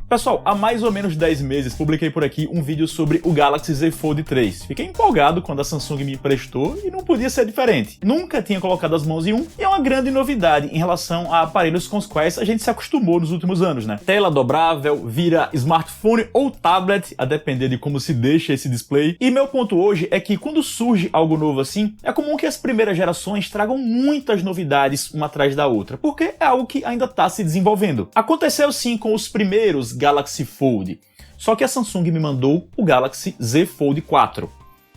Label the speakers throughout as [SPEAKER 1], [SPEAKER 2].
[SPEAKER 1] Pessoal, há mais ou menos 10 meses publiquei por aqui um vídeo sobre o Galaxy Z Fold 3. Fiquei empolgado quando a Samsung me emprestou e não podia ser diferente. Nunca tinha colocado as mãos em um e é uma grande novidade em relação a aparelhos com os quais a gente se acostumou nos últimos anos, né? Tela dobrável, vira smartphone ou tablet, a depender de como se deixa esse display. E meu ponto hoje é que quando surge algo novo assim, é comum que as primeiras gerações tragam muitas novidades uma atrás da outra, porque é algo que ainda está se desenvolvendo. Aconteceu sim com os primeiros Galaxy Fold, só que a Samsung me mandou o Galaxy Z Fold 4.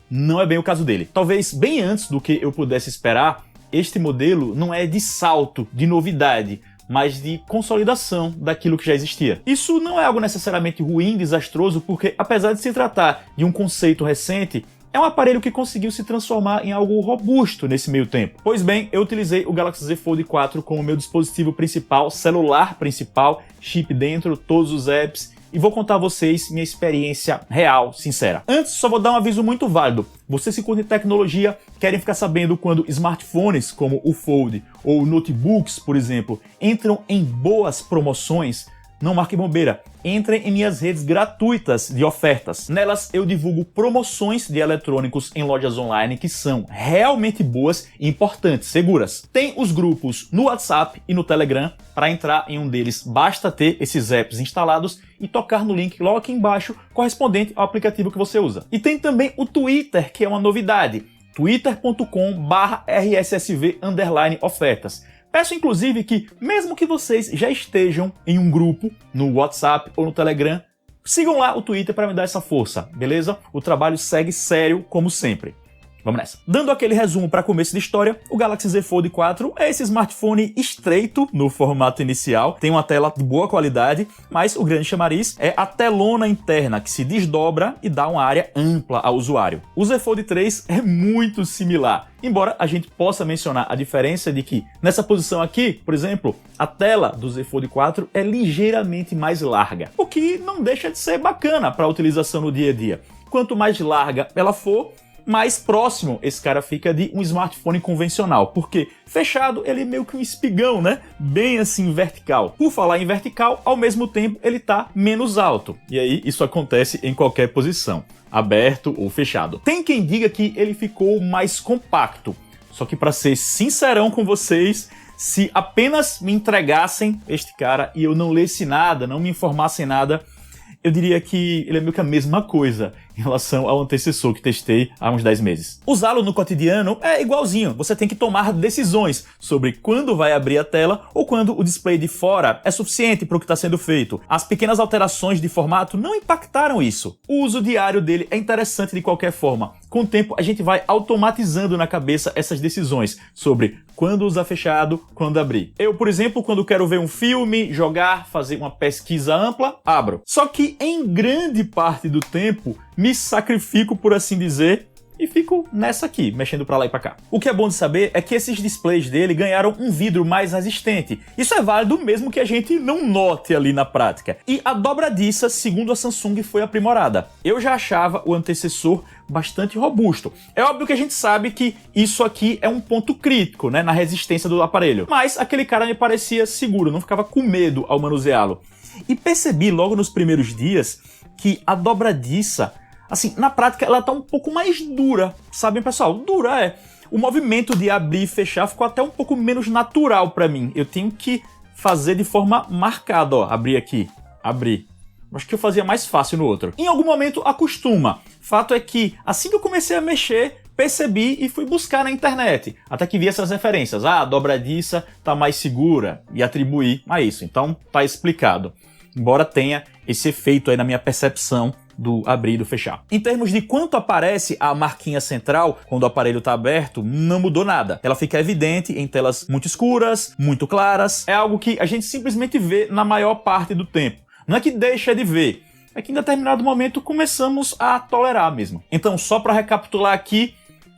[SPEAKER 1] Não é bem o caso dele. Talvez bem antes do que eu pudesse esperar, este modelo não é de salto, de novidade, mas de consolidação daquilo que já existia. Isso não é algo necessariamente ruim, desastroso, porque apesar de se tratar de um conceito recente, é um aparelho que conseguiu se transformar em algo robusto nesse meio tempo. Pois bem, eu utilizei o Galaxy Z Fold 4 como meu dispositivo principal, celular principal, chip dentro, todos os apps, e vou contar a vocês minha experiência real, sincera. Antes, só vou dar um aviso muito válido. Vocês que curtem tecnologia, querem ficar sabendo quando smartphones como o Fold ou notebooks, por exemplo, entram em boas promoções, não marquem bobeira. Entrem em minhas redes gratuitas de ofertas. Nelas eu divulgo promoções de eletrônicos em lojas online que são realmente boas e importantes, seguras. Tem os grupos no WhatsApp e no Telegram. Para entrar em um deles, basta ter esses apps instalados e tocar no link logo aqui embaixo, correspondente ao aplicativo que você usa. E tem também o Twitter, que é uma novidade. twitter.com/rssv_ofertas. Peço inclusive que, mesmo que vocês já estejam em um grupo, no WhatsApp ou no Telegram, sigam lá o Twitter para me dar essa força, beleza? O trabalho segue sério, como sempre. Vamos nessa. Dando aquele resumo para começo de história, o Galaxy Z Fold 4 é esse smartphone estreito no formato inicial, tem uma tela de boa qualidade, mas o grande chamariz é a telona interna, que se desdobra e dá uma área ampla ao usuário. O Z Fold 3 é muito similar, embora a gente possa mencionar a diferença de que, nessa posição aqui, por exemplo, a tela do Z Fold 4 é ligeiramente mais larga, o que não deixa de ser bacana para a utilização no dia a dia. Quanto mais larga ela for, mais próximo esse cara fica de um smartphone convencional, porque fechado ele é meio que um espigão, né? Bem assim vertical. Por falar em vertical, ao mesmo tempo ele tá menos alto, e aí isso acontece em qualquer posição, aberto ou fechado. Tem quem diga que ele ficou mais compacto, só que para ser sincerão com vocês, se apenas me entregassem este cara e eu não lesse nada, não me informassem nada, eu diria que ele é meio que a mesma coisa em relação ao antecessor que testei há uns 10 meses. Usá-lo no cotidiano é igualzinho, você tem que tomar decisões sobre quando vai abrir a tela ou quando o display de fora é suficiente para o que está sendo feito. As pequenas alterações de formato não impactaram isso. O uso diário dele é interessante de qualquer forma. Com o tempo a gente vai automatizando na cabeça essas decisões sobre quando usar fechado, quando abrir. Eu, por exemplo, quando quero ver um filme, jogar, fazer uma pesquisa ampla, abro. Só que em grande parte do tempo me sacrifico, por assim dizer, e fico nessa aqui, mexendo pra lá e pra cá. O que é bom de saber é que esses displays dele ganharam um vidro mais resistente. Isso é válido mesmo que a gente não note ali na prática. E a dobradiça, segundo a Samsung, foi aprimorada. Eu já achava o antecessor bastante robusto. É óbvio que a gente sabe que isso aqui é um ponto crítico, né, na resistência do aparelho. Mas aquele cara me parecia seguro, não ficava com medo ao manuseá-lo. E percebi logo nos primeiros dias que a dobradiça, assim, na prática ela tá um pouco mais dura, sabem, pessoal? Dura é. O movimento de abrir e fechar ficou até um pouco menos natural para mim. Eu tenho que fazer de forma marcada, ó. Abrir aqui, abrir. Acho que eu fazia mais fácil no outro. Em algum momento acostuma. Fato é que, assim que eu comecei a mexer, percebi e fui buscar na internet. Até que vi essas referências. Ah, a dobradiça tá mais segura. E atribuí a isso. Então, tá explicado. Embora tenha esse efeito aí na minha percepção do abrir e do fechar. Em termos de quanto aparece a marquinha central quando o aparelho está aberto, não mudou nada. Ela fica evidente em telas muito escuras, muito claras. É algo que a gente simplesmente vê na maior parte do tempo. Não é que deixa de ver, é que em determinado momento começamos a tolerar mesmo. Então, só para recapitular aqui,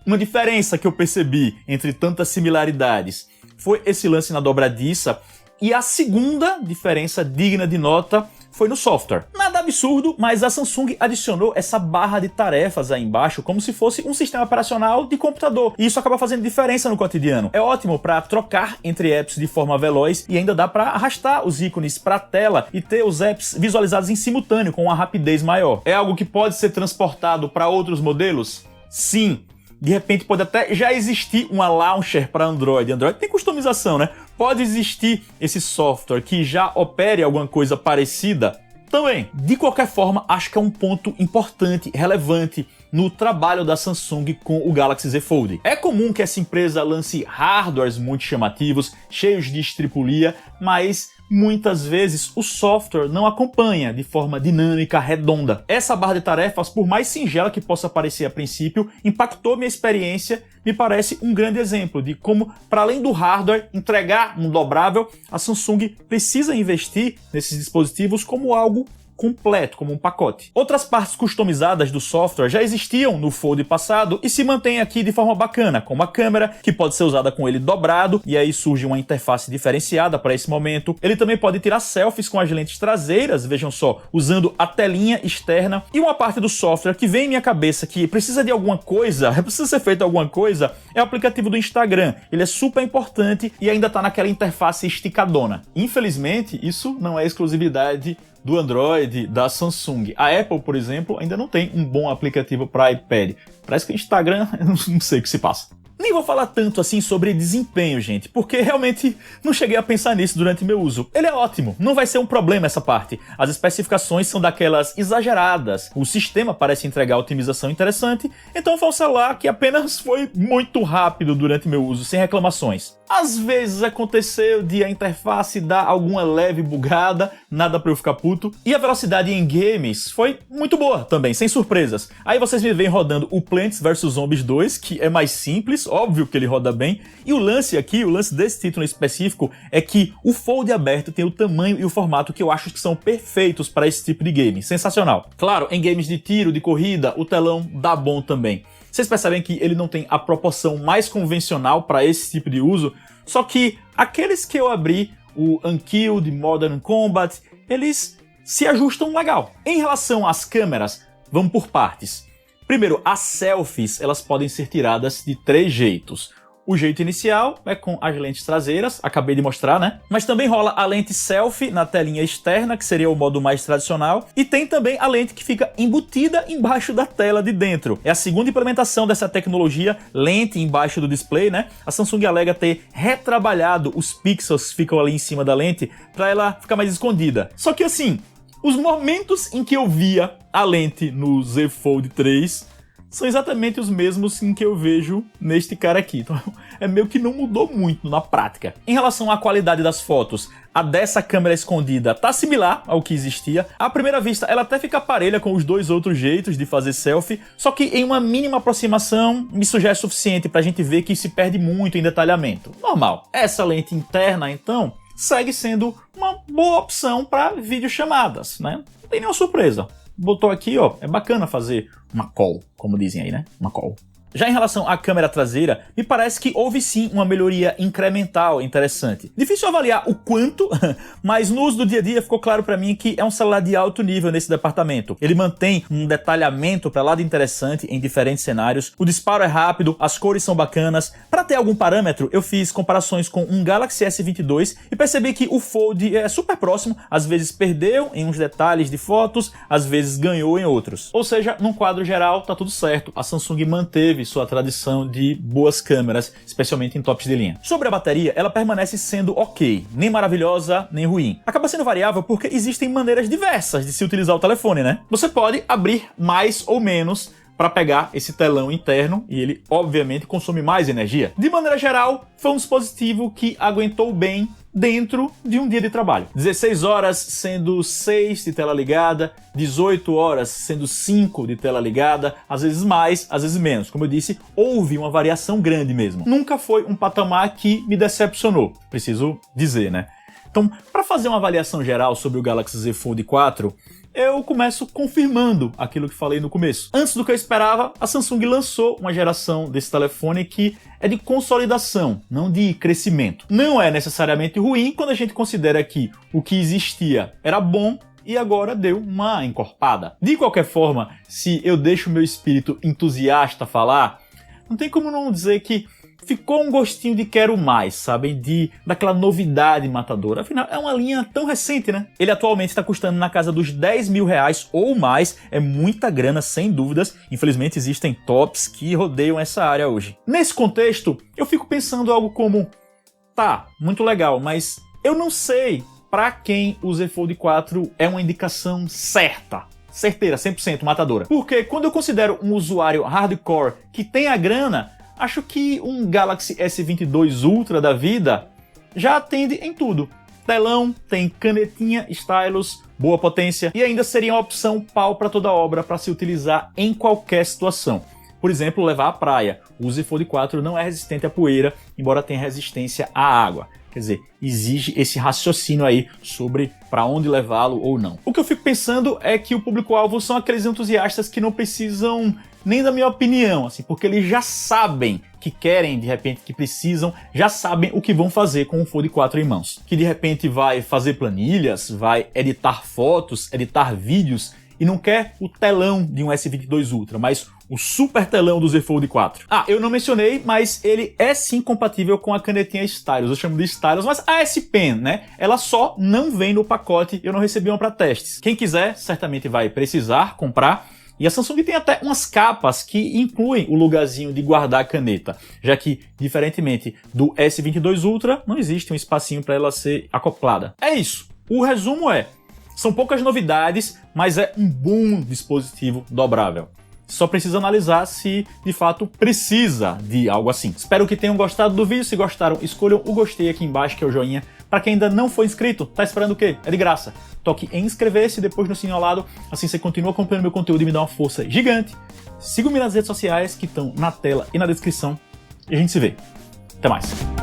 [SPEAKER 1] uma diferença que eu percebi entre tantas similaridades foi esse lance na dobradiça, e a segunda diferença digna de nota foi no software. Nada absurdo, mas a Samsung adicionou essa barra de tarefas aí embaixo como se fosse um sistema operacional de computador. E isso acaba fazendo diferença no cotidiano. É ótimo para trocar entre apps de forma veloz e ainda dá para arrastar os ícones para a tela e ter os apps visualizados em simultâneo com uma rapidez maior. É algo que pode ser transportado para outros modelos? Sim. De repente pode até já existir uma launcher para Android. Android tem customização, né? Pode existir esse software que já opere alguma coisa parecida também. De qualquer forma, acho que é um ponto importante, relevante no trabalho da Samsung com o Galaxy Z Fold. É comum que essa empresa lance hardwares muito chamativos, cheios de estripulia, mas muitas vezes o software não acompanha de forma dinâmica, redonda. Essa barra de tarefas, por mais singela que possa parecer a princípio, impactou minha experiência. Me parece um grande exemplo de como, para além do hardware entregar um dobrável, a Samsung precisa investir nesses dispositivos como algo completo, como um pacote. Outras partes customizadas do software já existiam no Fold passado e se mantêm aqui de forma bacana, como a câmera, que pode ser usada com ele dobrado, e aí surge uma interface diferenciada para esse momento. Ele também pode tirar selfies com as lentes traseiras, vejam só, usando a telinha externa. E uma parte do software que vem em minha cabeça que precisa de alguma coisa, precisa ser feita alguma coisa, é o aplicativo do Instagram. Ele é super importante e ainda está naquela interface esticadona. Infelizmente, isso não é exclusividade do Android, da Samsung. A Apple, por exemplo, ainda não tem um bom aplicativo para iPad. Parece que o Instagram, eu não sei o que se passa. Nem vou falar tanto assim sobre desempenho, gente, porque realmente não cheguei a pensar nisso durante meu uso. Ele é ótimo, não vai ser um problema essa parte. As especificações são daquelas exageradas, o sistema parece entregar otimização interessante, então foi um celular que apenas foi muito rápido durante meu uso, sem reclamações. Às vezes aconteceu de a interface dar alguma leve bugada, nada pra eu ficar puto, e a velocidade em games foi muito boa também, sem surpresas. Aí vocês me veem rodando o Plants vs Zombies 2, que é mais simples, óbvio que ele roda bem, e o lance aqui, o lance desse título específico, é que o Fold aberto tem o tamanho e o formato que eu acho que são perfeitos para esse tipo de game, sensacional. Claro, em games de tiro, de corrida, o telão dá bom também. Vocês percebem que ele não tem a proporção mais convencional para esse tipo de uso, só que aqueles que eu abri, o Unkilled, Modern Combat, eles se ajustam legal. Em relação às câmeras, vamos por partes. Primeiro, as selfies, elas podem ser tiradas de 3 jeitos. O jeito inicial é com as lentes traseiras, acabei de mostrar, né? Mas também rola a lente selfie na telinha externa, que seria o modo mais tradicional, e tem também a lente que fica embutida embaixo da tela de dentro. É a segunda implementação dessa tecnologia, lente embaixo do display, né? A Samsung alega ter retrabalhado os pixels que ficam ali em cima da lente para ela ficar mais escondida. Só que assim, os momentos em que eu via a lente no Z Fold 3 são exatamente os mesmos em que eu vejo neste cara aqui. Então é meio que não mudou muito na prática. Em relação à qualidade das fotos, a dessa câmera escondida tá similar ao que existia. À primeira vista, ela até fica parelha com os 2 outros jeitos de fazer selfie, só que em uma mínima aproximação, isso já é suficiente pra gente ver que se perde muito em detalhamento. Normal. Essa lente interna, então, segue sendo uma boa opção para videochamadas, né? Não tem nenhuma surpresa. Botou aqui, ó, é bacana fazer uma call, como dizem aí, né? Uma call. Já em relação à câmera traseira, me parece que houve sim uma melhoria incremental interessante. Difícil avaliar o quanto, mas no uso do dia a dia ficou claro para mim que é um celular de alto nível nesse departamento. Ele mantém um detalhamento para lá de interessante em diferentes cenários, o disparo é rápido, as cores são bacanas. Para ter algum parâmetro, eu fiz comparações com um Galaxy S22 e percebi que o Fold é super próximo, às vezes perdeu em uns detalhes de fotos, às vezes ganhou em outros. Ou seja, num quadro geral tá tudo certo, a Samsung manteve sua tradição de boas câmeras, especialmente em tops de linha. Sobre a bateria, ela permanece sendo ok, nem maravilhosa, nem ruim. Acaba sendo variável porque existem maneiras diversas de se utilizar o telefone, né? Você pode abrir mais ou menos para pegar esse telão interno e ele, obviamente, consome mais energia. De maneira geral, foi um dispositivo que aguentou bem dentro de um dia de trabalho. 16 horas sendo 6 de tela ligada, 18 horas sendo 5 de tela ligada, às vezes mais, às vezes menos. Como eu disse, houve uma variação grande mesmo. Nunca foi um patamar que me decepcionou, preciso dizer, né? Então, para fazer uma avaliação geral sobre o Galaxy Z Fold 4, eu começo confirmando aquilo que falei no começo. Antes do que eu esperava, a Samsung lançou uma geração desse telefone que é de consolidação, não de crescimento. Não é necessariamente ruim quando a gente considera que o que existia era bom e agora deu uma encorpada. De qualquer forma, se eu deixo meu espírito entusiasta falar, não tem como não dizer que ficou um gostinho de quero mais, sabem? Daquela novidade matadora. Afinal, é uma linha tão recente, né? Ele atualmente está custando na casa dos 10 mil reais ou mais. É muita grana, sem dúvidas. Infelizmente, existem tops que rodeiam essa área hoje. Nesse contexto, eu fico pensando algo como... Tá, muito legal, mas eu não sei para quem o Z Fold 4 é uma indicação certeira, 100% matadora. Porque quando eu considero um usuário hardcore que tem a grana, acho que um Galaxy S22 Ultra da vida já atende em tudo. Telão, tem canetinha, stylus, boa potência e ainda seria uma opção pau para toda obra para se utilizar em qualquer situação. Por exemplo, levar à praia. O Z Fold 4 não é resistente à poeira, embora tenha resistência à água. Quer dizer, exige esse raciocínio aí sobre para onde levá-lo ou não. O que eu fico pensando é que o público-alvo são aqueles entusiastas que não precisam nem da minha opinião, assim, porque eles já sabem que querem, de repente, que precisam, já sabem o que vão fazer com o Fold 4 em mãos. Que de repente vai fazer planilhas, vai editar fotos, editar vídeos, e não quer o telão de um S22 Ultra, mas o super telão do Z Fold 4. Ah, eu não mencionei, mas ele é sim compatível com a canetinha Stylus. Eu chamo de Stylus, mas a S Pen, né? Ela só não vem no pacote, eu não recebi uma para testes. Quem quiser, certamente vai precisar comprar. E a Samsung tem até umas capas que incluem o lugarzinho de guardar a caneta, já que, diferentemente do S22 Ultra, não existe um espacinho para ela ser acoplada. É isso. O resumo é, são poucas novidades, mas é um bom dispositivo dobrável. Só precisa analisar se, de fato, precisa de algo assim. Espero que tenham gostado do vídeo. Se gostaram, escolham o gostei aqui embaixo, que é o joinha. Para quem ainda não foi inscrito, tá esperando o quê? É de graça. Toque em inscrever-se, depois no sininho ao lado. Assim você continua acompanhando meu conteúdo e me dá uma força gigante. Siga-me nas redes sociais que estão na tela e na descrição. E a gente se vê. Até mais.